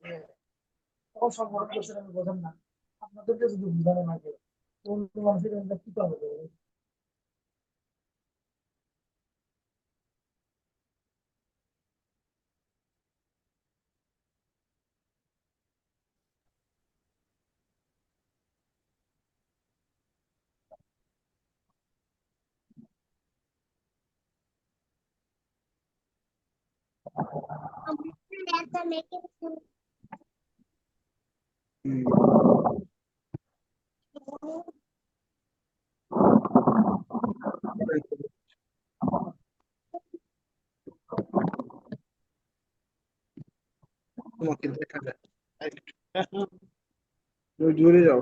তখন সংগঠন করছেন আমি বোঝেন না, আপনাদেরকে যদি বুঝানো না কেউ, অন্য মানুষের এটা কি পাবে? তোমাকে দেখা যায়। তুমি জুড়ে যাও।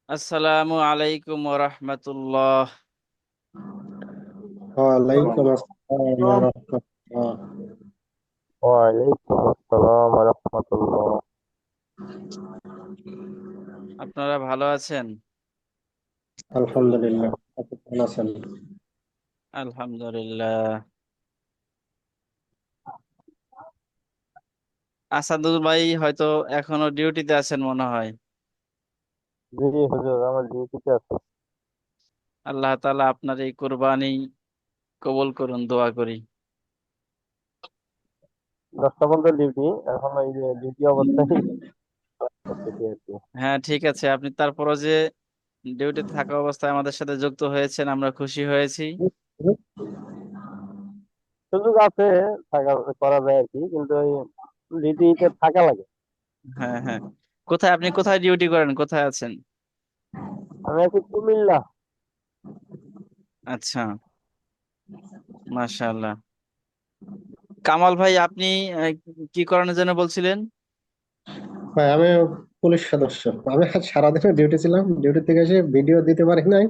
আসসালামু আলাইকুম ওরহমতুল্লাহ। ওয়ালাইকুম আসসালাম ওয়া রাহমাতুল্লাহ। ওয়ালাইকুম আসসালাম ওয়া রাহমাতুল্লাহ। আপনারা ভালো আছেন? আলহামদুলিল্লাহ, আপনি কেমন আছেন? আলহামদুলিল্লাহ। আসাদুল ভাই হয়তো এখনো ডিউটিতে আছেন মনে হয়। জি হুজুর, আমার ডিউটিতে আছে। আল্লাহ তাআলা আপনার এই কুরবানি কবুল করুন, দোয়া করি। 10টা পর্যন্ত ডিউটি, এখন এই যে ডিউটি অবস্থায় করতেছি আর কি। হ্যাঁ, ঠিক আছে। আপনি তারপরও যে ডিউটিতে থাকা অবস্থায় আমাদের সাথে যুক্ত হয়েছেন, আমরা খুশি হয়েছি। সুযোগ আছে, থাকা করা যায় আর কি, কিন্তু এই ডিউটিতে থাকা লাগে। হ্যাঁ, হ্যাঁ। কোথায় আপনি কোথায় ডিউটি করেন, কোথায় আছেন? আমি আছি কুমিল্লা। আচ্ছা, মাশাআল্লাহ। কামাল ভাই, আপনি আহ, কি করানোর জন্য বলছিলেন? ভাই আমি পুলিশ সদস্য। আমি আজ সারাদিনে ডিউটি ছিলাম, ডিউটি থেকে এসে ভিডিও দিতে পারি নাই,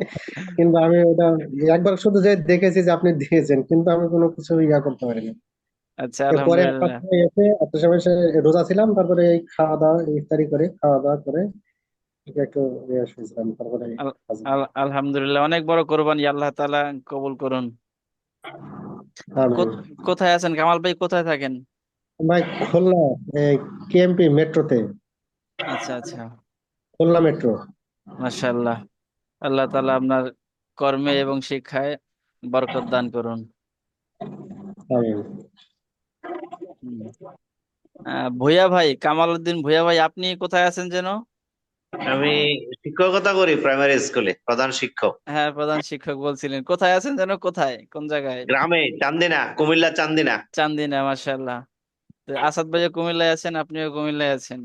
কিন্তু আমি ওটা একবার শুধু যে দেখেছি যে আপনি দিয়েছেন, কিন্তু আমি কোনো কিছু করতে পারিনি। আচ্ছা, এরপরে একটা আলহামদুলিল্লাহ। সময় এসে একটা সময় এসে রোজা ছিলাম, তারপরে এই খাওয়া দাওয়া ইফতারি করে খাওয়া দাওয়া করে একটু শুয়েছিলাম, তারপরে আলহামদুলিল্লাহ, অনেক বড় কোরবানি, আল্লাহ তাআলা কবুল করুন। আমি কোথায় আছেন কামাল ভাই, কোথায় থাকেন? ভাই খুলনা, এই কেএমপি মেট্রোতে, আচ্ছা, আচ্ছা। খুলনা মেট্রো। মাশাআল্লাহ। আল্লাহ তাআলা আপনার কর্মে এবং শিক্ষায় বরকত দান করুন। আমি হুম। ভূয়া ভাই, কামাল উদ্দিন ভূয়া ভাই, আপনি কোথায় আছেন যেন? আমি শিক্ষকতা করি প্রাইমারি স্কুলে, প্রধান শিক্ষক। হ্যাঁ, প্রধান শিক্ষক বলছিলেন। কোথায় আছেন যেন, কোথায়, কোন জায়গায়? গ্রামে, চান্দিনা, কুমিল্লা চান্দিনা। চান্দিনা, মাশাআল্লাহ। তো আসাদ ভাইও কুমিল্লায় আছেন, আপনিও কুমিল্লায় আছেন।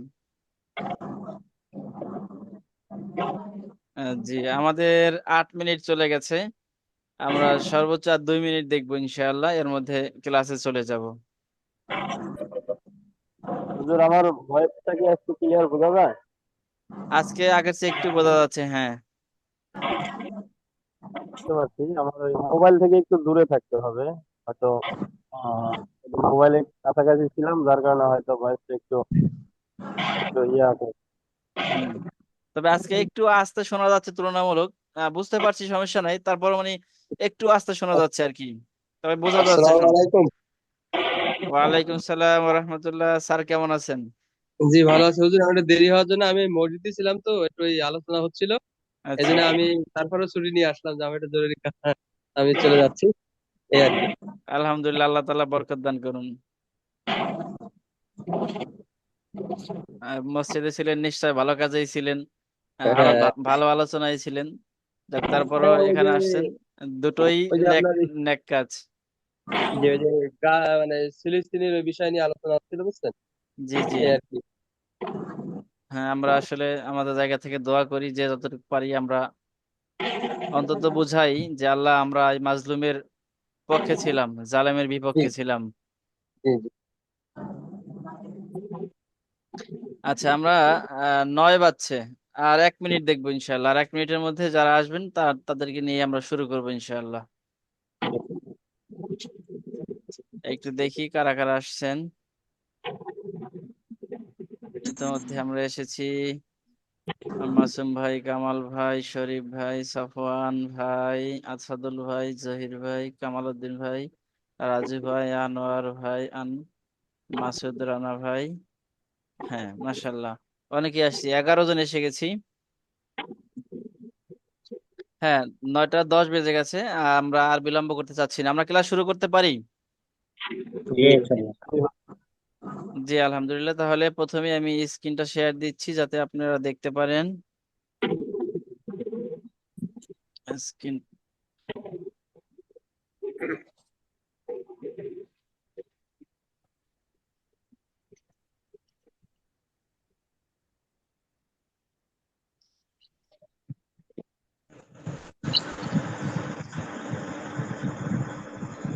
জি, আমাদের 8 মিনিট চলে গেছে। আমরা সর্বোচ্চ আর 2 মিনিট দেখবো ইনশাআল্লাহ, এর মধ্যে ক্লাসে চলে যাব। হুজুর, আমার ভয়েসটা কি একটু ক্লিয়ার বোঝা যায়? আজকে আগের চেয়ে একটু বোঝা যাচ্ছে, হ্যাঁ। বুঝতে পারছি, আমার ওই মোবাইল থেকে একটু দূরে থাকতে হবে হয়তো। মোবাইলের কাছাকাছি ছিলাম, যার কারণে হয়তো ভয়েসটা একটু একটু ইয়ে আছে। হুম। তবে আজকে একটু আস্তে শোনা যাচ্ছে তুলনামূলক। বুঝতে পারছি, সমস্যা নাই, তারপর মানে একটু আস্তে শোনা যাচ্ছে আর কি। তবে বোঝা যাচ্ছে আসসালামু আলাইকুম। ওয়ালাইকুম সালাম ওয়া রাহমাতুল্লাহ। স্যার কেমন আছেন? জি, ভালো আছি হুজুর। আমার একটু দেরি হওয়ার জন্য আমি মসজিদে ছিলাম, তো একটু এই আলোচনা হচ্ছিল, এই আচ্ছা, জন্য আমি তারপরে ছুটি নিয়ে আসলাম যে আমার একটা জরুরি কাজ, আমি চলে যাচ্ছি, এই আর কি। আলহামদুলিল্লাহ, আল্লাহ তাআলা বরকত দান করুন। মসজিদে ছিলেন নিশ্চয়, ভালো কাজেই ছিলেন, হ্যাঁ ভালো আলোচনায় ছিলেন। যাক, তারপরও হ্যাঁ, ওই এখানে যে আসছেন, দুটোই ওই যে নেক, আপনার নেক কাজ। ওই যে মানে ফিলিস্তিনের ওই বিষয় নিয়ে আলোচনা হচ্ছিল, বুঝছেন? জি জি। এই আর কি। হ্যাঁ, আমরা আসলে আমাদের জায়গা থেকে দোয়া করি যে যতটুকু পারি আমরা অন্তত বুঝাই যে আল্লাহ, আমরা এই মাজলুমের পক্ষে ছিলাম, জালেমের জি বিপক্ষে ছিলাম। জি জি। আচ্ছা, আমরা 9 বাজছে, আর 1 মিনিট দেখবো ইনশাল্লাহ। আর 1 মিনিটের মধ্যে যারা আসবেন তাদেরকে নিয়ে আমরা শুরু করবো ইনশাল্লাহ। একটু দেখি কারা কারা আসছেন। ইতিমধ্যে আমরা এসেছি। মাসুম ভাই, কামাল ভাই, শরীফ ভাই, সাফওয়ান ভাই, আসাদুল ভাই, জহির ভাই, কামাল উদ্দিন ভাই, রাজু ভাই, আনোয়ার ভাই, মাসুদ রানা ভাই। হ্যাঁ, মাশাল্লাহ, অনেকে আসছি, 11 জন এসে গেছি। হ্যাঁ, 9টা 10 বেজে গেছে। আমরা আর বিলম্ব করতে চাচ্ছি না, আমরা ক্লাস শুরু করতে পারি। জি ইনশাল্লাহ। জি আলহামদুলিল্লাহ। তাহলে প্রথমে আমি স্ক্রিনটা শেয়ার দিচ্ছি যাতে আপনারা দেখতে পারেন স্ক্রিন।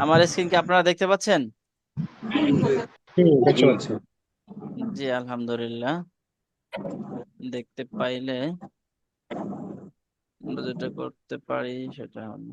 আমার স্ক্রিন কি আপনারা দেখতে পাচ্ছেন? জি দেখতে পাচ্ছি। জি আলহামদুলিল্লাহ। দেখতে পাইলে আমরা যেটা করতে পারি সেটা হলো,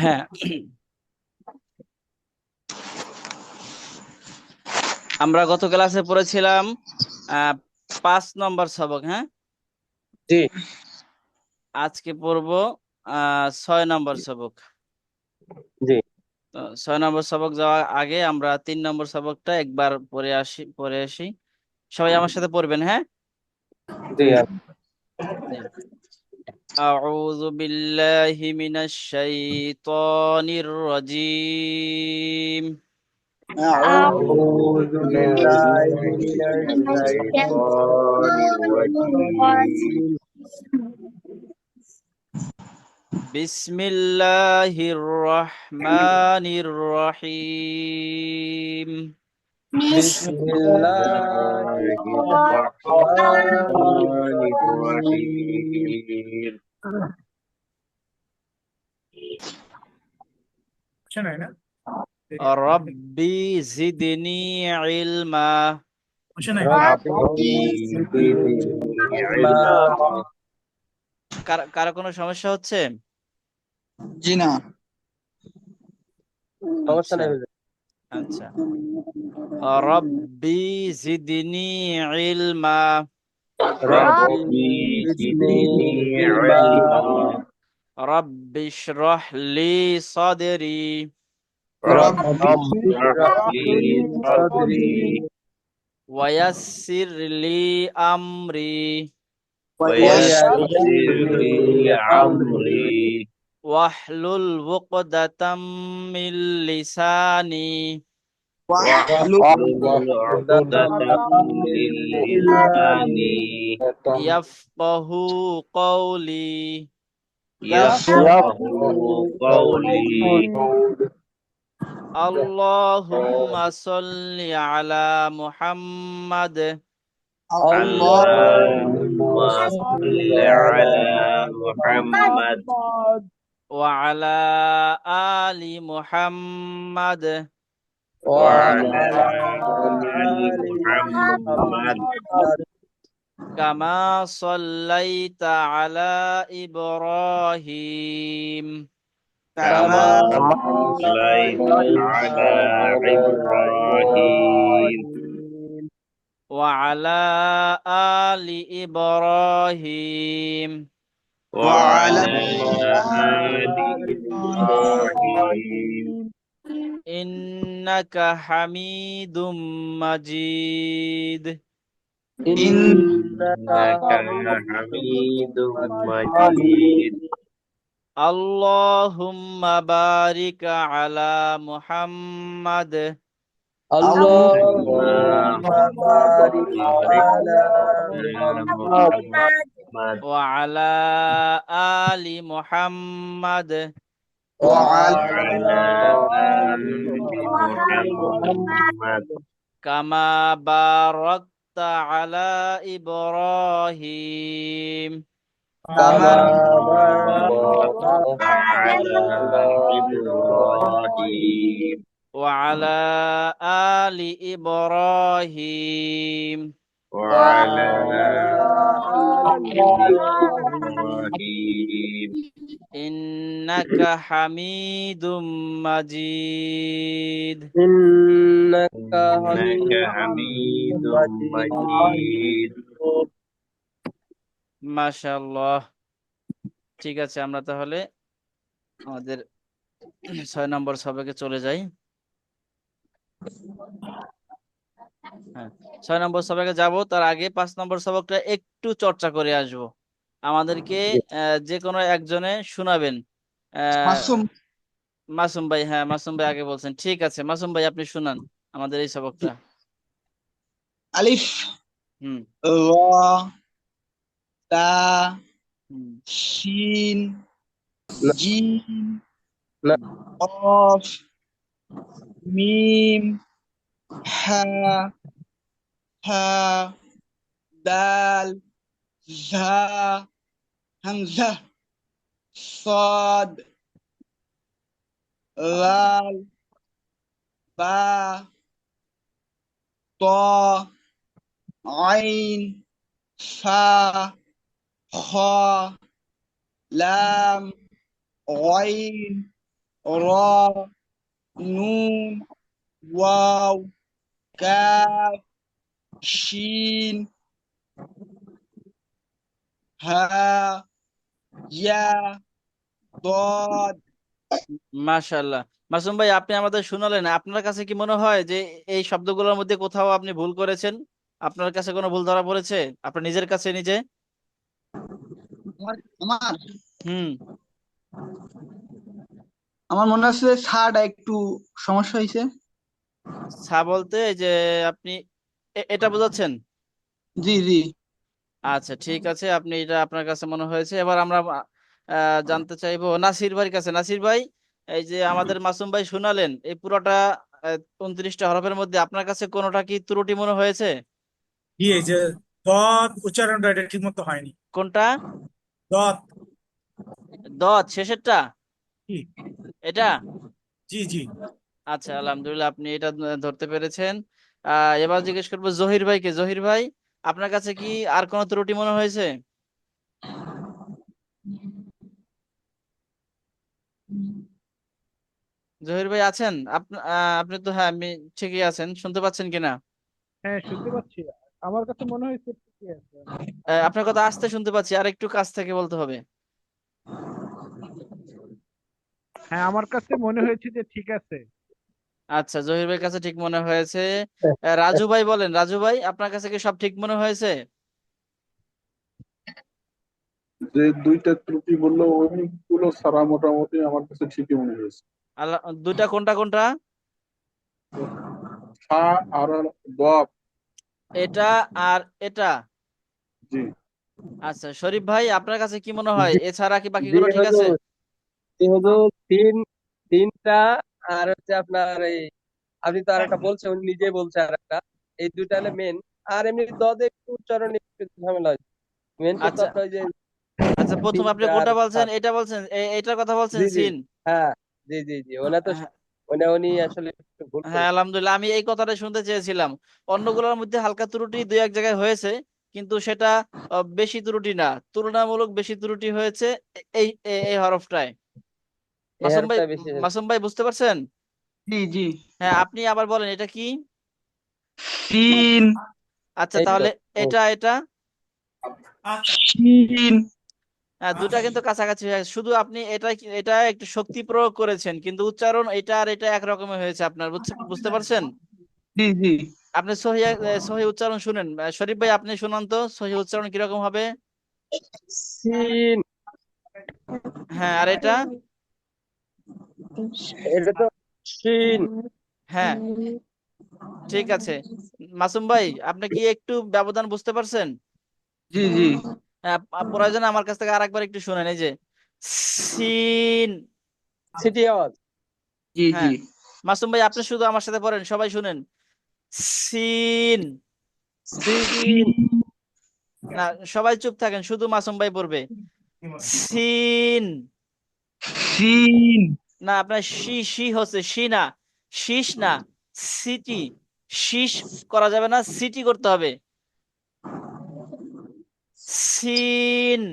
হ্যাঁ, আমরা গত ক্লাসে পড়েছিলাম 5 নম্বর সবক। হ্যাঁ, জি আজকে পড়বো 6 নম্বর সবক। জি। তো 6 নম্বর সবক যাওয়ার আগে আমরা 3 নম্বর সবকটা একবার পড়ে আসি। সবাই আমার সাথে পড়বেন, হ্যাঁ? জি জি। أعوذ بالله من الشيطان الرجيم أعوذ بالله من الشيطان الرجيم. بسم الله الرحمن الرحيم بسم الله الرحمن الرحيم. শোনাই না ربي زدني علما শোনাই ربي زدني علما. কারো কোনো সমস্যা হচ্ছে? জি না। সমস্যা আচ্ছা নেই হুজুর। আচ্ছা। ربي زدني علما ربي زدني علما. رب اشرح لي صدري رب اشرح لي صدري ويسر لي أمري ويسر لي أمري واحلل عقدة من لساني واحلل عقدة من لساني يفقه قولي يفقهوا قولي. اللهم صل على محمد اللهم صل على محمد وعلى آل محمد وعلى آل محمد كما صليت على إبراهيم كما كما صليت على إبراهيم وعلى آل إبراهيم وعلى وعلى آل إبراهيم إنك حميد مجيد إنك إنك حميد مجيد اللهم بارك على محمد اللهم اللهم بارك بارك على على محمد محمد وعلى آل محمد وعلى وعلى آل محمد كما باركت على إبراهيم كما كما باركت على على إبراهيم وعلى آل إبراهيم وعلى آل آل إبراهيم إنك حميد مجيد إنك إنك حميد حميد مجيد مجيد মাশাআল্লাহ। ঠিক আছে, আমরা তাহলে আমাদের 6 নম্বর সবকে চলে যাই। হ্যাঁ, 6 নম্বর সবকে যাব, তার আগে 5 নম্বর সবকটা একটু চর্চা করে আসব। আমাদেরকে যে কোনো একজনে শোনাবেন। মাসুম মাসুম ভাই, হ্যাঁ মাসুম ভাই আগে বলছেন, ঠিক আছে মাসুম ভাই আপনি শুনান আমাদের এই সবকটা। আলিফ হুম র তা হুম শিন জিম না। কফ মিম হা হা দাল ঝা হামজা صاد লাল বা ত আইন ফা খ লাম غين را نون واو كاف شين ها يا ضاد মাশাআল্লাহ। মাসুম ভাই আপনি আমাদের শুনালেন, আপনার কাছে কি মনে হয় যে এই শব্দগুলোর মধ্যে কোথাও আপনি ভুল করেছেন? আপনার কাছে কোনো ভুল ধরা পড়েছে আপনার নিজের কাছে নিজে? আমার আমার হুম আমার মনে হচ্ছে ছাড়া একটু সমস্যা হয়েছে। সা বলতে এই যে আপনি এটা বোঝাচ্ছেন? জি জি আচ্ছা ঠিক আছে, আপনি এটা আপনার কাছে মনে হয়েছে। এবার আমরা জানতে চাইবো নাসির ভাইয়ের কাছে। নাসির ভাই, এই যে আমাদের মাসুম ভাই শুনালেন এই পুরোটা 29টা হরফের মধ্যে আপনার কাছে কোনোটা কি ত্রুটি মনে হয়েছে? কি এই যে দত উচ্চারণটা এটা ঠিক মতো হয়নি। কোনটা? দত দত শেষেরটা কি? এটা? জি জি আচ্ছা আলহামদুলিল্লাহ, আপনি এটা ধরতে পেরেছেন। এবার জিজ্ঞেস করবো জহির ভাইকে। জহির ভাই, আপনার কাছে কি আর কোনো ত্রুটি মনে হয়েছে? জহির ভাই আছেন? আপনি তো, হ্যাঁ আমি ঠিকই আছেন, শুনতে পাচ্ছেন কিনা? হ্যাঁ শুনতে পাচ্ছি। আমার কাছে মনে হয়েছে ঠিকই আছে। আপনার কথা আস্তে শুনতে পাচ্ছি, আর একটু কাছ থেকে বলতে হবে। হ্যাঁ আমার কাছে মনে হয়েছে যে ঠিক আছে। আচ্ছা, জহির ভাইয়ের কাছে ঠিক মনে হয়েছে। রাজু ভাই বলেন, রাজু ভাই আপনার কাছে কি সব ঠিক মনে হয়েছে? যে দুইটা ত্রুটি বললো ওইগুলো ছাড়া মোটামুটি আমার কাছে ঠিকই মনে হয়েছে। আল্লাহ, দুইটা কোনটা কোনটা? সা আর দোয়াব। এটা আর এটা? জি আচ্ছা শরীফ ভাই, আপনার কাছে কি মনে হয় এছাড়া কি জি বাকিগুলো ঠিক আছে? হুজুর, জি হুজুর, তিনটা আর হচ্ছে আপনার এই আপনি তো আর একটা বলছেন, উনি নিজে বলছে আর একটা, এই দুইটা হলে মেন। আর এমনি দদে একটু উচ্চারণ একটু ঝামেলা হয়। মেন কথা আচ্ছা হচ্ছে ওই যে আচ্ছা, প্রথম আপনি সিনটা আর কোনটা বলছেন? সাত। এটা বলছেন, এইটার কথা বলছেন, জি জি সিন? হ্যাঁ, জি জি জি ওনা তো হ্যাঁ উনি আসলে একটু ভুল হ্যাঁ, করেছে। আলহামদুলিল্লাহ, আমি এই কথাটা শুনতে চেয়েছিলাম। অন্যগুলোর মধ্যে হালকা ত্রুটি দুই এক জায়গায় হয়েছে, কিন্তু সেটা বেশি ত্রুটি না, তুলনামূলক বেশি ত্রুটি হয়েছে এই এই এই হরফটায়। মাসুম ভাই, হেরটা বেশি হয়েছে। মাসুম ভাই বুঝতে পারছেন? জি জি। হ্যাঁ, আপনি আবার বলেন এটা কি? সিন। আচ্ছা, এই তো তাহলে ও, এটা সিন। দুটা কিন্তু কাছাকাছি হয়ে গেছে। শুধু আপনি এটা একটু শক্তি প্রয়োগ করেছেন, কিন্তু উচ্চারণ এটা আর এটা একরকমের হয়েছে আপনার। বুঝতে পারছেন? জি জি। আপনি সহি সহি উচ্চারণ শুনেন। শরীফ ভাই, আপনি শুনান তো সহি উচ্চারণ কিরকম হবে? সিন। হ্যাঁ, আর এটা? এটা তো সিন। হ্যাঁ, ঠিক আছে। মাসুম ভাই, আপনি কি একটু ব্যবধান বুঝতে পারছেন? জি জি। প্রয়োজনে আমার কাছ থেকে আরেকবার একটু শুনেন। এই যে সিন। সিটি আওয়াজ। জি জি। হ্যাঁ, মাসুম ভাই, আপনি শুধু আমার সাথে পড়েন, সবাই শুনেন। সিন। সিন। না, সবাই চুপ থাকেন, শুধু মাসুম ভাই পড়বে। সিন। সিন। না, আপনার শি হচ্ছে শি না, শীষ না, সিটি। শীষ করা যাবে না, সিটি করতে হবে। সিন।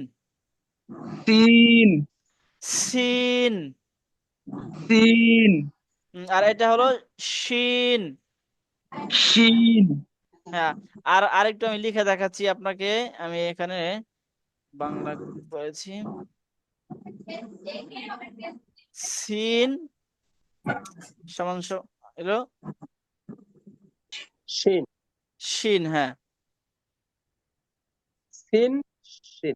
সিন। সিন। সিন। আর এটা হলো শিন। সিন। হ্যাঁ, আর আরেকটু আমি লিখে দেখাচ্ছি আপনাকে। আমি এখানে বাংলা করেছি। সিন সমান এলো সিন। শিন। হ্যাঁ, সিন। সিন।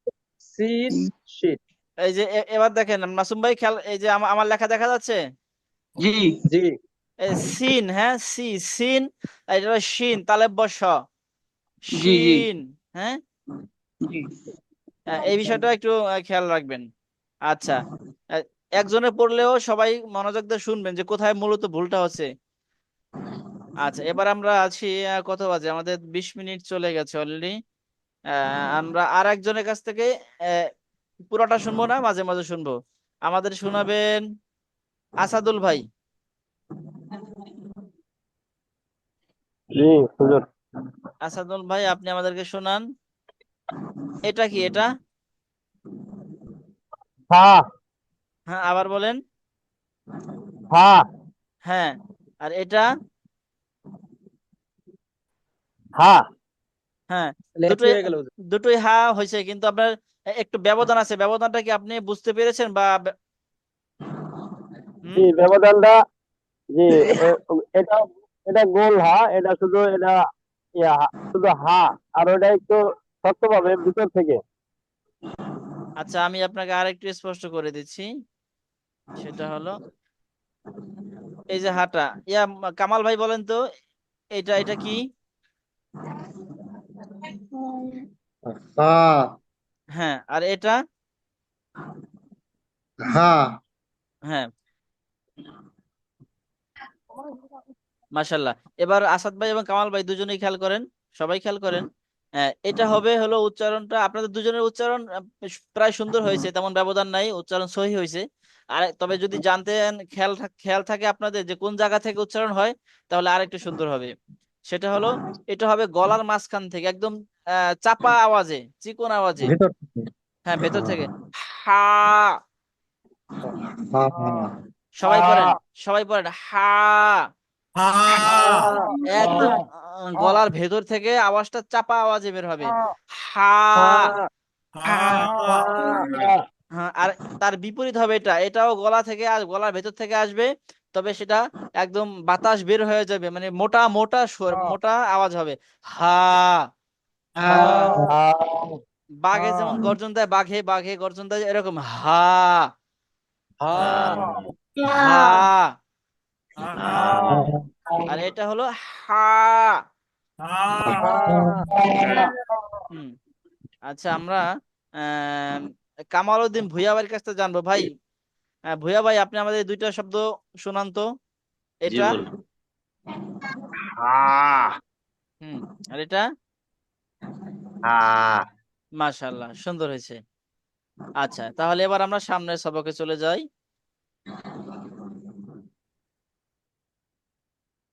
সিন। সিন। এই যে এবার দেখেন মাসুম ভাই, খেয়াল, এই যে আমার লেখা দেখা যাচ্ছে। জি জি সিন, হ্যাঁ, সিন। আর এটা হলো শিন, তাহলে বস জি। জি শিন। হ্যাঁ, জি। এই বিষয়টা একটু খেয়াল রাখবেন। আচ্ছা, আহ, একজনে পড়লেও সবাই মনোযোগ দিয়ে শুনবেন যে কোথায় মূলত ভুলটা হচ্ছে। আচ্ছা, এবার আমরা আছি, কত বাজে আমাদের? 20 মিনিট চলে গেছে অলরেডি। আমরা আর একজনের কাছ থেকে আহ, পুরোটা শুনবো না, মাঝে মাঝে শুনবো। আমাদের শোনাবেন আসাদুল ভাই। জি হুজুর। আসাদুল ভাই, আপনি আমাদেরকে শোনান। এটা কি এটা? হ্যাঁ হ্যাঁ, আবার বলেন। হ্যাঁ হ্যাঁ, আর এটা? হ্যাঁ। হ্যাঁ, লেখি দুটোই হয়ে গেল হুজুর। দুটোই হা হয়েছে, কিন্তু আপনার একটু ব্যবধান আছে। ব্যবধানটা কি আপনি বুঝতে পেরেছেন বা জি হুম? ব্যবধানটা, জি এটা এটা গোল হা, এটা শুধু এটা শুধু হা, আর ওটা একটু শক্ত পাবে ভিতর থেকে। আচ্ছা, আমি আপনাকে আরেকটু স্পষ্ট করে দিচ্ছি। সেটা হলো এই যে হাটা। কামাল ভাই বলেন তো, এটা কি? হা। হ্যাঁ, আর এটা? হা। হ্যাঁ, মাশাল্লাহ। এবার আসাদ ভাই এবং কামাল ভাই দুজনেই খেয়াল করেন, সবাই খেয়াল করেন। এটা হবে হলো উচ্চারণটা, আপনাদের দুজনের উচ্চারণ প্রায় সুন্দর হয়েছে, তেমন ব্যবধান নাই, উচ্চারণ সহি হয়েছে। আর তবে যদি জানতেন, খেয়াল থাকে আপনাদের যে কোন জায়গা থেকে উচ্চারণ হয়, তাহলে আরেকটু সুন্দর হবে। সেটা হলো, এটা হবে গলার মাঝখান থেকে, একদম চাপা আওয়াজে, চিকন আওয়াজে। ভিতর থেকে। হ্যাঁ, ভেতর থেকে। হা। হা। সবাই পড়েন, সবাই পড়েন, হা। একদম গলার ভেতর থেকে আওয়াজটা চাপা আওয়াজে বের হবে। হা। হ্যাঁ, আর তার বিপরীত হবে এটা, এটাও গলা থেকে গলার ভেতর থেকে আসবে, তবে সেটা একদম বাতাস বের হয়ে যাবে, মানে মোটা মোটা স্বর, মোটা আওয়াজ হবে। হা। বাঘে যেমন গর্জন দেয়, বাঘে বাঘে গর্জন দেয়, এরকম হা। হ্যাঁ। হা। আর এটা হলো হা। হুম। আচ্ছা, আমরা আহ কামাল উদ্দিন ভুঁইয়া ভাইয়ের কাছ থেকে জানবো। ভাই, ভুঁইয়া ভাই, আপনি আমাদের দুইটা শব্দ শোনান তো। জি এটা? বল। হা। হুম। আর এটা? হা। মাশাআল্লাহ, সুন্দর হয়েছে। আচ্ছা, তাহলে এবার আমরা সামনের সবকে চলে যাই।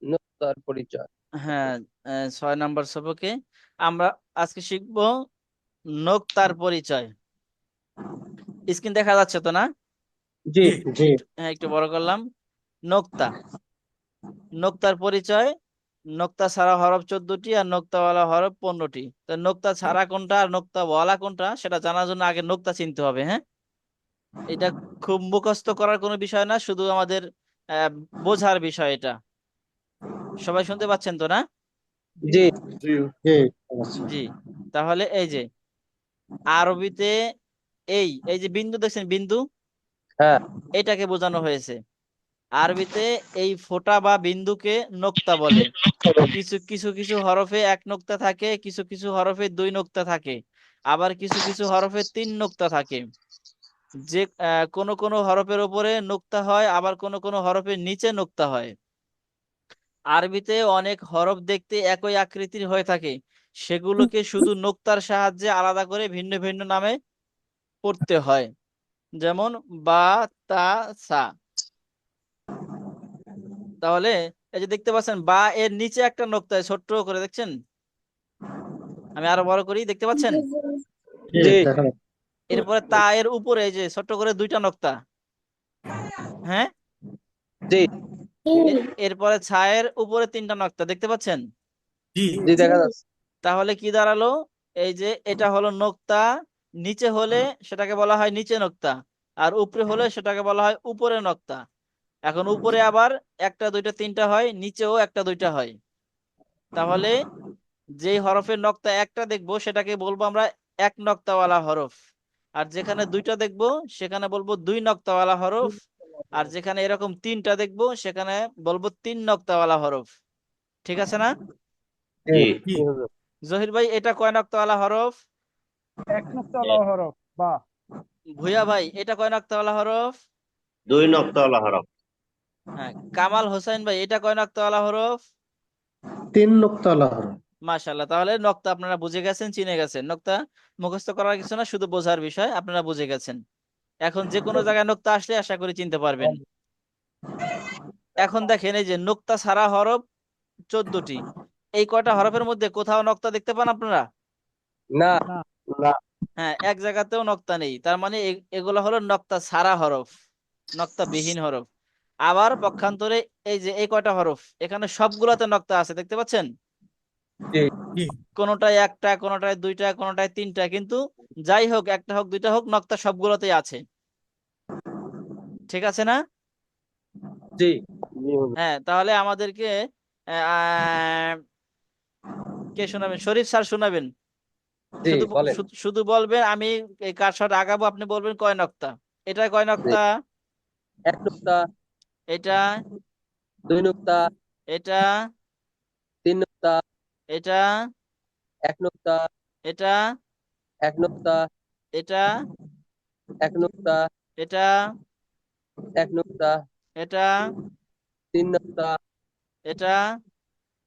নোক্তার পরিচয়। হ্যাঁ, 6 নম্বর সবকে আমরা আজকে শিখবো নোক্তার পরিচয়। স্ক্রিন দেখা যাচ্ছে তো না? জি জি হ্যাঁ একটু বড় করলাম। নোক্তা, নোক্তার পরিচয়, নোক্তা ছাড়া হরফ 14টি আর নোক্তাওয়ালা হরফ 15টি। তো নোক্তা ছাড়া কোনটা আর নোক্তাওয়ালা কোনটা সেটা জানার জন্য আগে নোক্তা চিনতে হবে। হ্যাঁ, এটা খুব মুখস্থ করার কোনো বিষয় না, শুধু আমাদের আহ, বোঝার বিষয় এটা। সবাই শুনতে পাচ্ছেন তো না? জি জি জি আচ্ছা জি। তাহলে এই যে আরবিতে এই এই যে বিন্দু দেখছেন, বিন্দু, হ্যাঁ এটাকে বোঝানো হয়েছে। আরবিতে এই ফোঁটা বা বিন্দুকে নোক্তা বলে। কিছু কিছু কিছু হরফে এক নোক্তা থাকে, কিছু কিছু হরফে দুই নোক্তা থাকে, আবার কিছু কিছু হরফে তিন নোক্তা থাকে। যে কোন কোন হরফের উপরে নোক্তা হয়, আবার কোন কোন হরফের নিচে নোক্তা হয়। আরবিতে অনেক হরফ দেখতে একই আকৃতির হয়ে থাকে, সেগুলোকে শুধু নোক্তার সাহায্যে আলাদা করে ভিন্ন ভিন্ন নামে পড়তে হয়। যেমন বা, তা, সা। তাহলে এই যে দেখতে পাচ্ছেন বা এর নিচে একটা নোক্তা ছোট্ট করে দেখছেন, আমি আরো বড় করি, দেখতে পাচ্ছেন? জি জি দেখা যাচ্ছে। এরপরে তা এর উপরে এই যে ছোট্ট করে দুইটা নোক্তা। হ্যাঁ, জি এরপরে ছায়ের উপরে তিনটা নোক্তা, দেখতে পাচ্ছেন? জি দেখা যাচ্ছে। তাহলে কি দাঁড়ালো? এই যে এটা হলো নোক্তা, নিচে হলে সেটাকে বলা হয় নিচে নোক্তা, আর উপরে হলে সেটাকে বলা হয় উপরে নোক্তা। এখন উপরে আবার একটা দুইটা তিনটা হয়, নিচেও একটা দুইটা হয়। তাহলে যেই হরফের নক্তা একটা দেখবো সেটাকে বলবো আমরা এক নক্তাওয়ালা হরফ, আর যেখানে দুইটা দেখবো সেখানে বলবো দুই নক্তাওয়ালা হরফ, আর যেখানে এরকম তিনটা দেখবো সেখানে বলবো তিন নক্তাওয়ালা হরফ। ঠিক আছে না? জি জি হুজুর। জহির ভাই, এটা কয় নক্তাওয়ালা হরফ? এক নকশালা হরফ বা। ভুইয়া ভাই, এটা কয় নক্তাওয়ালা হরফ? 2 নক্তাওয়ালা হরফ। হ্যাঁ। কামাল হোসেন ভাই, এটা কয় নক্তাওয়ালা হরফ? 3 নোক্তাওয়ালা হরফ। মাশাআল্লাহ, তাহলে নক্তা আপনারা বুঝে গেছেন, চিনে গেছেন। নক্তা মুখস্থ করার কিছু না, শুধু বোঝার বিষয়, আপনারা বুঝে গেছেন। এখন যে কোনো জায়গায় নোক্তা আসলে আশা করি চিনতে পারবেন। এখন দেখেন এই যে নোক্তা ছাড়া হরফ 14টি। এই কয়টা হরফের মধ্যে কোথাও নক্তা দেখতে পান আপনারা? না না। না হ্যাঁ, এক জায়গাতেও নক্তা নেই। তার মানে এগুলো হলো নক্তা ছাড়া হরফ, নক্তা বিহীন হরফ। আবার পক্ষান্তরে এই যে এই কয়টা হরফ, এখানে সবগুলোতে নক্তা আছে, দেখতে পাচ্ছেন? জি কোনোটায় একটা, কোনোটায় দুইটা, কোনোটায় তিনটা, কিন্তু যাই হোক, একটা হোক দুইটা হোক, নক্তা সবগুলোতেই আছে। ঠিক আছে না? জি জি হুজুর। হ্যাঁ, তাহলে আমাদেরকে আহ, কে শোনাবেন? শরীফ স্যার শোনাবেন। জি শুধু বলেন। শুধু বলবেন, আমি এই কার শট আগাবো, আপনি বলবেন কয় নক্তা। এটা কয় জি নক্তা? এক নুক্তা, এটা, দুই নুক্তা, এটা, তিন নুক্তা, এটা, এক নুক্তা, এটা, এক নুক্তা, এটা, এক নুক্তা, এটা, এক নুক্তা, এটা, তিন নুক্তা, এটা,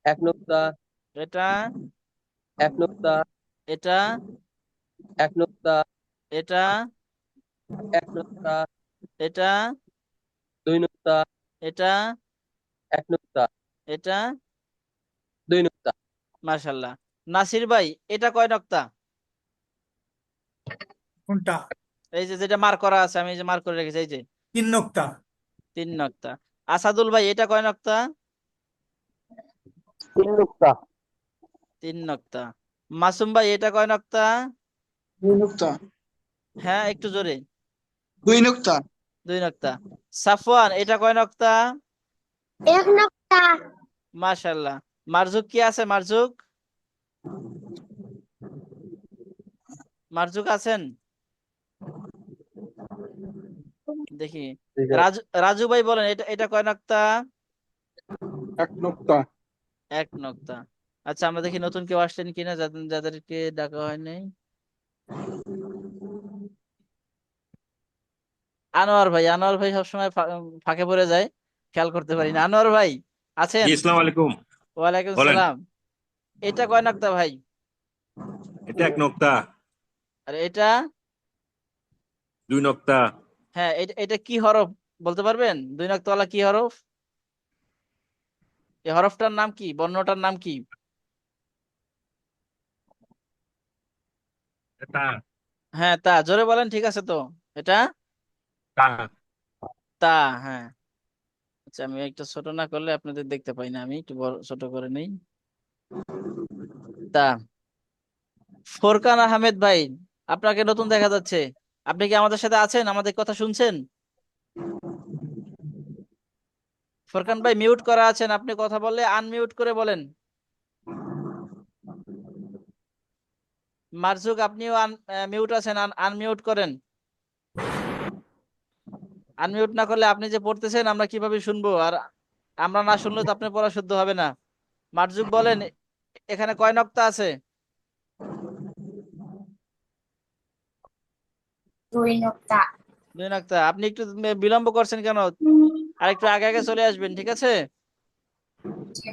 এক নুক্তা, এটা, এক নুক্তা, এটা, এক নুক্তা, এটা, এক নুক্তা, এটা, দুই নুক্তা, এটা, এক নুক্তা, এটা। দুই নুক্তা। মাশাল্লাহ। নাসির ভাই, এটা কয় নক্তা? কোনটা? এই যে যেটা মার্ক করা আছে, আমি এই যে মার্ক করে রেখেছি, এই যে 3 নকশা। 3 নক্তা। আসাদুল ভাই, এটা কয় নক্তা? তিন নুক্তা। 3 নক্তা। মাসুম ভাই, এটা কয় নক্তা? 2 নকশা। হ্যাঁ, একটু জোরে। 2 নকশা। 2 নক্তা। সাফওয়ান, এটা কয় নক্তা? 1 নকশা। মাশাল্লাহ। মারজুক কি আছে? মারজুক, মারজুক আছেন? দেখি। ঠিক আছে। রাজু ভাই বলেন, এটা এটা কয় নক্তা? 1 নক্তা। 1 নক্তা। আচ্ছা, আমরা দেখি নতুন কেউ আসলেন কিনা, যাদেরকে ডাকা হয় নাই। আনোয়ার ভাই, আনোয়ার ভাই সবসময় ফাঁকে পড়ে যায়, খেয়াল করতে পারি না। আনোয়ার ভাই জি আছেন? আসসালামু আলাইকুম। ওয়ালাইকুম বলেন। সালাম। এটা কয় নক্তা ভাই? এটা 1 নক্তা। আর এটা? 2 নক্তা। হ্যাঁ, এটা এটা কি হরফ বলতে পারবেন? 2 নক্তাওয়ালা কি হরফ? এই হরফটার নাম কি, বর্ণটার নাম কি? এটা হ্যাঁ, তা জোরে বলেন, ঠিক আছে তো? এটা তা। তা, হ্যাঁ। আচ্ছা, আমি একটা ছোট না করলে আপনাদের দেখতে পাই না, আমি একটু বড় ছোট করে নেই। তা, ফোরকান আহমেদ ভাই, আপনাকে নতুন দেখা যাচ্ছে। আপনি কি আমাদের সাথে আছেন? আমাদের কথা শুনছেন? ফোরকান ভাই মিউট করা আছেন, আপনি কথা বললে আনমিউট করে বলেন। মারজুক, আপনিও মিউট আছেন, আনমিউট করেন। আনমিউট না করলে আপনি যে পড়তেছেন আমরা কিভাবে শুনবো? আর আমরা না শুনলে তো আপনার পড়া শুদ্ধ হবে না। মারজুক বলেন, এখানে কয় নক্তা আছে? 2 নক্তা। 2 নক্তা। আপনি একটু বিলম্ব করছেন কেন? আর একটু আগে আগে চলে আসবেন, ঠিক আছে?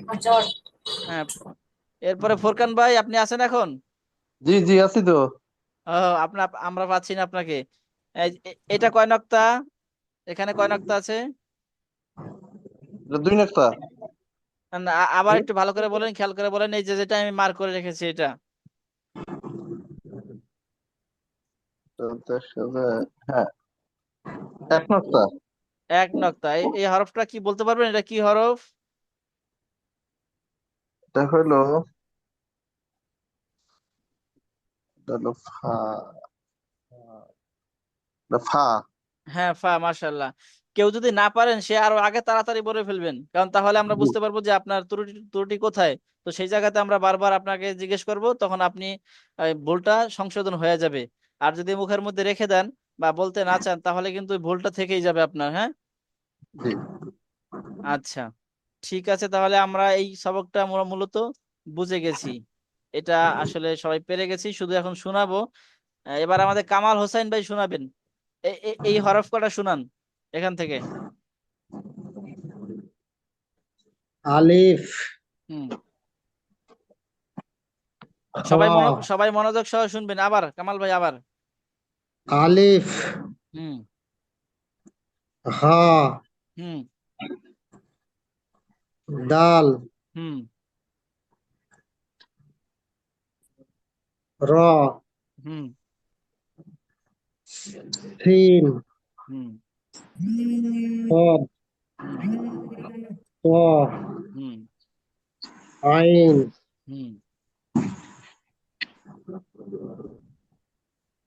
হুজুর। হ্যাঁ। এরপরে ফোরকান ভাই, আপনি আছেন এখন? জি জি আছি তো। ও, আমরা পাচ্ছি না আপনাকে। এটা কয় নক্তা? এখানে কয় নক্তা আছে? 2 নক্তা। না, আবার একটু ভালো করে বলেন, খেয়াল করে বলেন, এই যে যেটা আমি মার্ক করে রেখেছি এটা। হ্যাঁ, 1 নক্তা। 1 নক্তা। এই হরফটা কি বলতে পারবেন? এটা কি হরফ? এটা হলো এটা হলো ফা। এটা ফা। হ্যাঁ, ফা, মাশাআল্লাহ। কেউ যদি না পারেন সে আরো আগে তাড়াতাড়ি বলে ফেলবেন, কারণ তাহলে আমরা বুঝতে পারবো যে আপনার ত্রুটি ত্রুটি কোথায়। তো সেই জায়গাতে আমরা বারবার আপনাকে জিজ্ঞেস করব, তখন আপনি ভুলটা সংশোধন হয়ে যাবে। আর যদি মুখের মধ্যে রেখে দেন বা বলতে না চান, তাহলে কিন্তু ওই ভুলটা থেকেই যাবে আপনার। হ্যাঁ, জি। আচ্ছা, ঠিক আছে। তাহলে আমরা এই সবকটা মূলত বুঝে গেছি। এটা আসলে সবাই পেরে গেছি, শুধু এখন শোনাবো। এবার আমাদের কামাল হোসেন ভাই শোনাবেন। এই হরফ কটা শুনান এখান থেকে। আলিফ, হুম, হ, সবাই মনোযোগ সহ শুনবেন। আবার কামাল ভাই, আবার। আলিফ, হুম, হা, হুম, দাল, হুম, র, হুম, সিন, হুম, সদ, হুম, ত, হুম, আইন, হুম,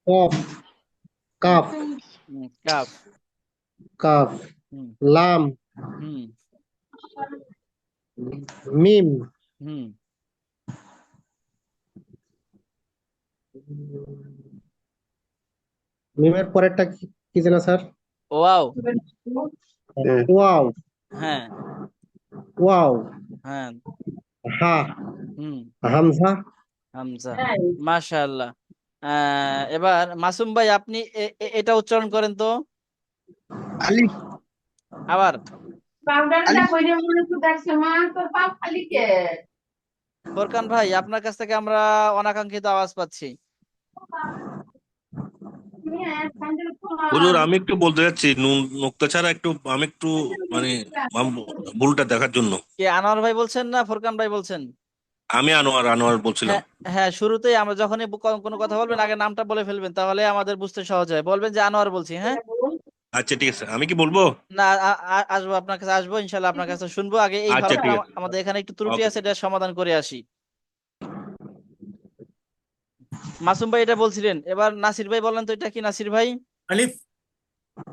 কফ, কাফ, হুম, কাফ। কাফ, হুম, লাম, হুম, মিম, হুম। মিমের পরেরটা কি কি যেন স্যার? ওয়াও। ওয়াও, হ্যাঁ, ওয়াও, হ্যাঁ। হা, হুম, হামজা, হামজা। মাশাআল্লাহ। এবার মাসুম ভাই, আপনি এটা উচ্চারণ করেন তো। আলিফ। আবার। আলিফ। ফোরকান ভাই, আপনার কাছ থেকে আমরা অনাকাঙ্ক্ষিত আওয়াজ পাচ্ছি। হুজুর, আমি একটু বলতে যাচ্ছি নোক্তা ছাড়া একটু আমি একটু মানে ভুলটা দেখার জন্য। কে, আনোয়ার ভাই বলছেন না ফোরকান ভাই বলছেন? আমি আনোয়ার আনোয়ার বলছিলাম। হ্যাঁ, হ্যাঁ, শুরুতেই আমরা যখনই কোনো কথা বলবেন আগে নামটা বলে ফেলবেন, তাহলে আমাদের বুঝতে সহজ হয়। বলবেন যে আনোয়ার বলছি, হ্যাঁ। আচ্ছা ঠিক আছে, আমি কি বলবো? না, আসবো, আপনার কাছে আসবো ইনশাল্লাহ, আপনার কাছে শুনবো। আগে এই আচ্ছা হরফটা ঠিক আছে, আমাদের এখানে একটু ত্রুটি ওকে। আছে, এটা সমাধান করে আসি। মাসুম ভাই এটা বলছিলেন, এবার নাসির ভাই বলেন তো, এটা কি নাসির ভাই? আলিফ।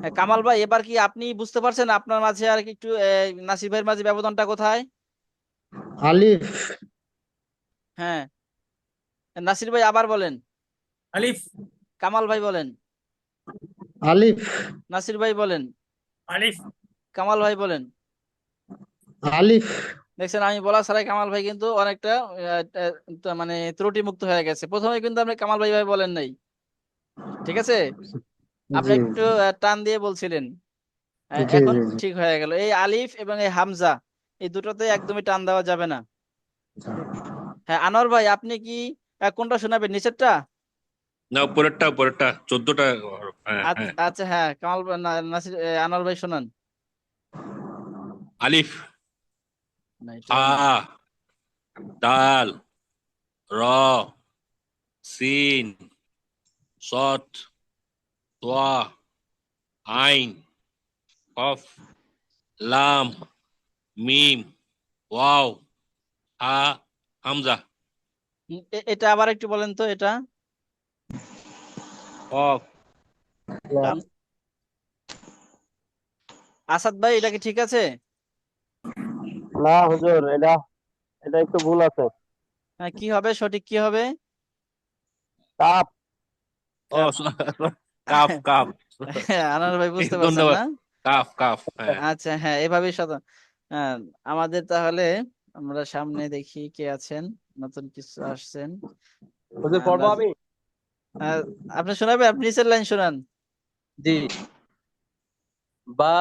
হ্যাঁ, কামাল ভাই, এবার কি আপনি বুঝতে পারছেন আপনার মাঝে আর কি একটু নাসির ভাইয়ের মাঝে ব্যবধানটা কোথায়? আলিফ, হ্যাঁ, নাসির ভাই আবার বলেন। আলিফ। কামাল ভাই বলেন। আলিফ, নাসির ভাই বলেন। আলিফ। কামাল ভাই বলেন। আলিফ, দেখছেন, আমি বলা ছাড়াই কামাল ভাই কিন্তু অনেকটা মানে ত্রুটি মুক্ত হয়ে গেছে। প্রথমে কিন্তু আপনি কামাল ভাই ভাই বলেন নাই, ঠিক আছে? আপনি জি, একটু টান দিয়ে বলছিলেন। জি, এখন জি, জি। ঠিক হয়ে গেল। এই আলিফ এবং এই হামজা, এই দুটোতে একদমই টান দেওয়া যাবে না। হ্যাঁ, আনোয়ার ভাই, আপনি কি কোনটা শোনাবেন, নিচেরটা? না, উপরেরটা উপরেরটা 14টা। হ্যাঁ হ্যাঁ। আচ্ছা, হ্যাঁ, কামাল নাসির, আনোয়ার ভাই শোনান। আলিফ, না, হা, এটাও না। দাল, র, সিন, সৎ, তোয়া, আইন, কফ, লাম, মিম, ওয়াও, হা, হামজা। এটা আবার একটু বলেন তো এটা। কফ, আসাদ ভাই এটা কি ঠিক আছে? না হুজুর, এটা এটা একটু ভুল আছে। হ্যাঁ, কি হবে সঠিক, কি হবে? কাপ। ও কাফ কাফ। আনার ভাই বুঝতে পারছেন ধন্যবাদ। না? কাফ কাফ, হ্যাঁ। আচ্ছা, হ্যাঁ, এভাবেই হ্যাঁ, আমাদের তাহলে আমরা সামনে দেখি কে আছেন, নতুন কিছু আসছেন। হুজুর পড়বো রাজু, আমি? আপনি শোনাবেন? আপনি নিচের লাইন শোনান। জি। বা,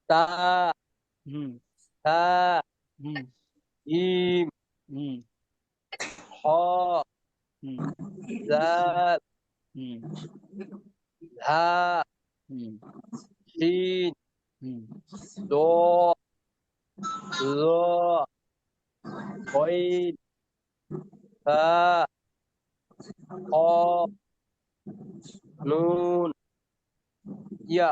তা, হুম, তা, হুম, ইম, হুম, হ, হুম, জাল, হুম, ধা, হুম, শিন, হুম। দ, ল, গইন, ফা, খ, নুন, ইয়া।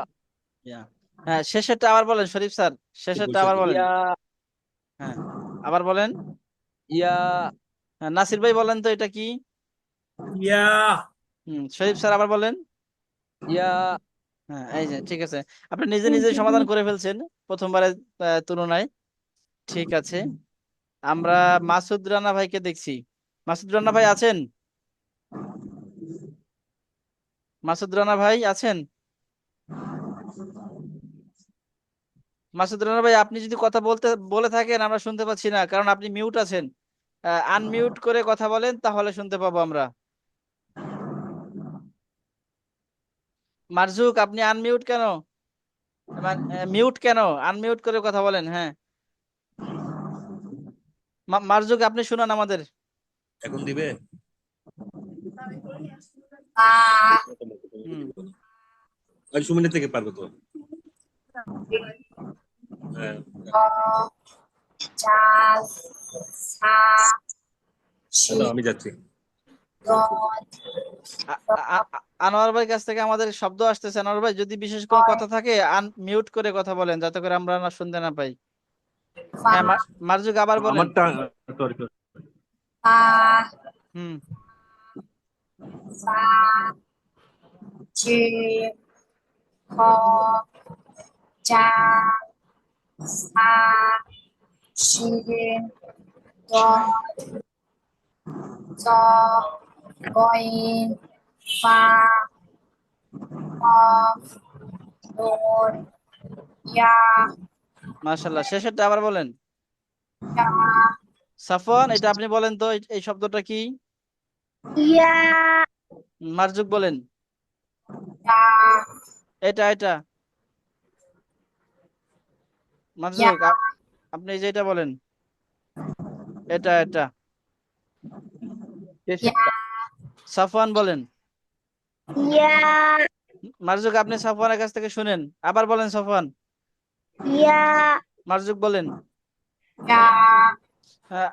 ইয়া। হ্যাঁ, শেষেরটা আবার বলেন শরীফ স্যার, শেষেরটা আবার বলেন। ইয়া, হ্যাঁ, আবার বলেন। ইয়া, হ্যাঁ, নাসির ভাই বলেন তো এটা কি? ইয়া। শরীফ স্যার আবার বলেন। ইয়া। হ্যাঁ, এই যে ঠিক আছে, আপনি নিজে নিজে সমাধান করে ফেলছেন প্রথমবারের তুলনায়। ঠিক আছে, আমরা মাসুদ রানা ভাইকে দেখছি। মাসুদ রানা ভাই আছেন? মাসুদ রানা ভাই আছেন? মাসুদ রানা ভাই, আপনি যদি কথা বলে থাকেন আমরা শুনতে পাচ্ছি না, কারণ আপনি মিউট আছেন। আনমিউট করে কথা বলেন, তাহলে শুনতে পাবো আমরা। মারজুক, আপনি আনমিউট কেন? মিউট কেন? আনমিউট করে কথা বলেন। হ্যাঁ, মারজুক, আপনি শুনান আমাদের। এখন দিবে? বা, হুম, 1 মিনিট থেকে পারবে তো। হ্যাঁ। ক, জাল, সা, দাদা, শিন, আমি যাচ্ছি। দদ, আনোয়ার ভাইয়ের কাছ থেকে আমাদের শব্দ আসতেছে। আনোয়ার ভাই, যদি বিশেষ কোনো কয়, কথা থাকে আনমিউট করে কথা বলেন, যাতে করে আমরা না শুনতে না পাই। ফা, হ্যাঁ, মারজুক আবার বলেন। আমারটা সরি সরি। ফা, হুম, সা, জিম, খ, জাল, সা, শিন, দদ, জ, গইন, ফা, কফ, নুন, ইয়া, মাশাল্লাহ, শেষেরটা আবার বলেন। তা, সাফওয়ান, এটা আপনি বলেন তো, এই শব্দটা কি? ইয়া, মারজুক বলেন। তা, এটা ইয়া, মারজুক, আপনি এই যে এটা বলেন। এটা ইয়া, সাফওয়ান বলেন। ইয়া, মারজুক, আপনি সাফওয়ানের কাছ থেকে শুনেন, আবার বলেন সাফওয়ান। ইয়া, মারজুক বলেন। তা, হ্যাঁ,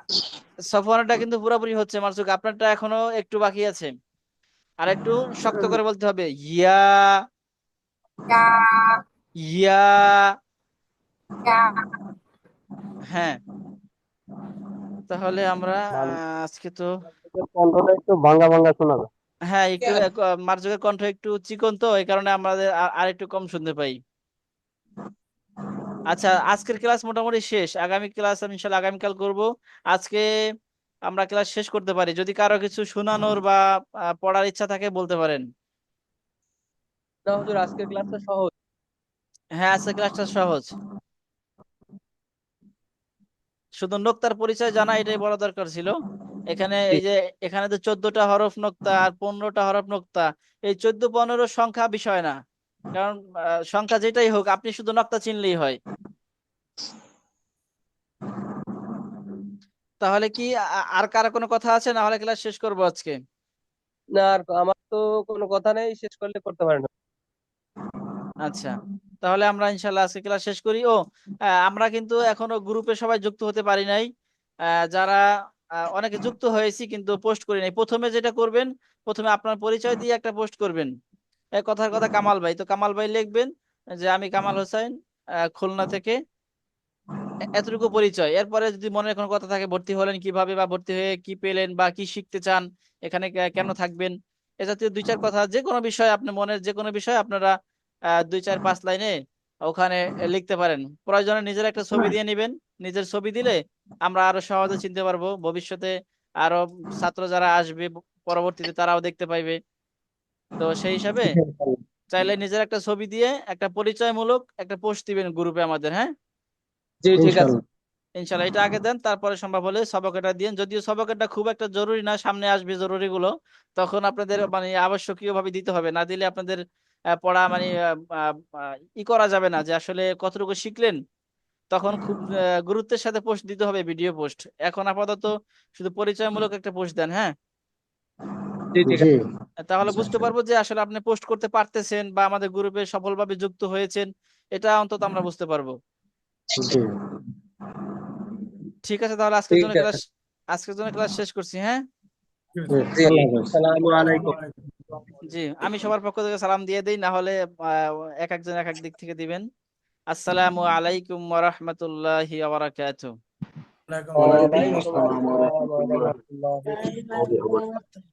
সাফওয়ানটা কিন্তু পুরোপুরি হচ্ছে। মারজুক, আপনারটা এখনো একটু বাকি আছে, আর একটু শক্ত করে বলতে হবে। ইয়া, তা, ইয়া। তা, হ্যাঁ, তাহলে আমরা মাঝে আজকে তো, কণ্ঠটা একটু ভাঙা ভাঙা শোনা যায়। হ্যাঁ, একটু মারজুকের কণ্ঠ একটু চিকন, তো এই কারণে আমাদের আর একটু কম শুনতে পাই। আচ্ছা, আজকের ক্লাস মোটামুটি শেষ। আগামী ক্লাস আমি ইনশাল্লাহ আগামীকাল করব। আজকে আমরা ক্লাস শেষ করতে পারি। যদি কারো কিছু শোনানোর বা পড়ার ইচ্ছা থাকে বলতে পারেন। না হুজুর, আজকের ক্লাসটা সহজ। হ্যাঁ, আজকের ক্লাসটা সহজ, শুধু নোক্তার পরিচয় জানা, এটাই বড় দরকার ছিল। এখানে এই যে, এখানে তো 14টা হরফ নোক্তা আর 15টা হরফ নোক্তা, এই 14-15 সংখ্যা বিষয় না, কারণ সংখ্যা যেটাই হোক, আপনি শুধু নোক্তা চিনলেই হয়। তাহলে কি আর কারো কোনো কথা আছে? না হলে ক্লাস শেষ করবো আজকে। না, আর আমার তো কোনো কথা নেই, শেষ করলে করতে পারেন। আচ্ছা, তাহলে আমরা ইনশাল্লাহ আজকে ক্লাস শেষ করি। আমরা কিন্তু এখনো গ্রুপে সবাই যুক্ত হতে পারি নাই। যারা অনেকে যুক্ত হয়েছি কিন্তু পোস্ট করি নাই। প্রথমে যেটা করবেন, প্রথমে আপনার পরিচয় দিয়ে একটা পোস্ট করবেন। কথার কথা কামাল ভাই, তো কামাল ভাই লিখবেন যে আমি কামাল হোসেন, খুলনা থেকে, এতটুকু পরিচয়। এরপরে যদি মনের কোনো কথা থাকে, ভর্তি হলেন কিভাবে, বা ভর্তি হয়ে কি পেলেন, বা কি শিখতে চান, এখানে কেন থাকবেন, এ জাতীয় 2-4 কথা, যে কোনো বিষয়, আপনার মনের যে কোনো বিষয় আপনারা 2-4-5 লাইনে ওখানে লিখতে পারেন। প্রয়োজনে নিজের একটা ছবি দিয়ে নেবেন। নিজের ছবি দিলে আমরা আরো সহজে চিনতে পারবো, ভবিষ্যতে আরো ছাত্র যারা আসবে পরবর্তীতে তারাও দেখতে পাইবে। তো সেই হিসাবে চাইলে নিজের একটা ছবি দিয়ে একটা পরিচয়মূলক একটা পোস্ট দিবেন গ্রুপে আমাদের, হ্যাঁ? জি ঠিক আছে। ইনশাল্লাহ। ইনশাল্লাহ এটা আগে দেন, তারপরে সম্ভব হলে সবকেটা দিন। যদিও সবকেটা খুব একটা জরুরি না, সামনে আসবে জরুরি গুলো, তখন আপনাদের মানে আবশ্যকীয় ভাবে দিতে হবে। না দিলে আপনাদের পড়া মানে ই করা যাবে না যে আসলে কতটুকু শিখলেন। তখন খুব গুরুত্বের সাথে পোস্ট দিতে হবে, ভিডিও পোস্ট। এখন আপাতত শুধু পরিচয়মূলক একটা পোস্ট দেন, হ্যাঁ? জি ঠিক জি আছে। তাহলে বুঝতে পারবো যে আসলে আপনি পোস্ট করতে পারতেছেন বা আমাদের গ্রুপে সফলভাবে যুক্ত হয়েছেন, এটা অন্তত আমরা বুঝতে পারবো। জি ঠিক আছে, তাহলে ঠিক আছে। আজকের জন্য ক্লাস শেষ করছি, হ্যাঁ? জি আল্লাহ হাফেজ। আসসালামু আলাইকুম। জি, আমি সবার পক্ষ থেকে সালাম দিয়ে দিই, না হলে এক একজন এক এক দিক থেকে দিবেন। আসসালামু আলাইকুম ওয়া রাহমাতুল্লাহি ওয়া বারাকাতুহু। ওয়ালাইকুম ওয়ালাইকুম আসসালাম ওয়া আসসালাম ওয়া রাহমাতুল্লাহি রাহমাতুল্লাহি ওয়া বারাকাতুহু।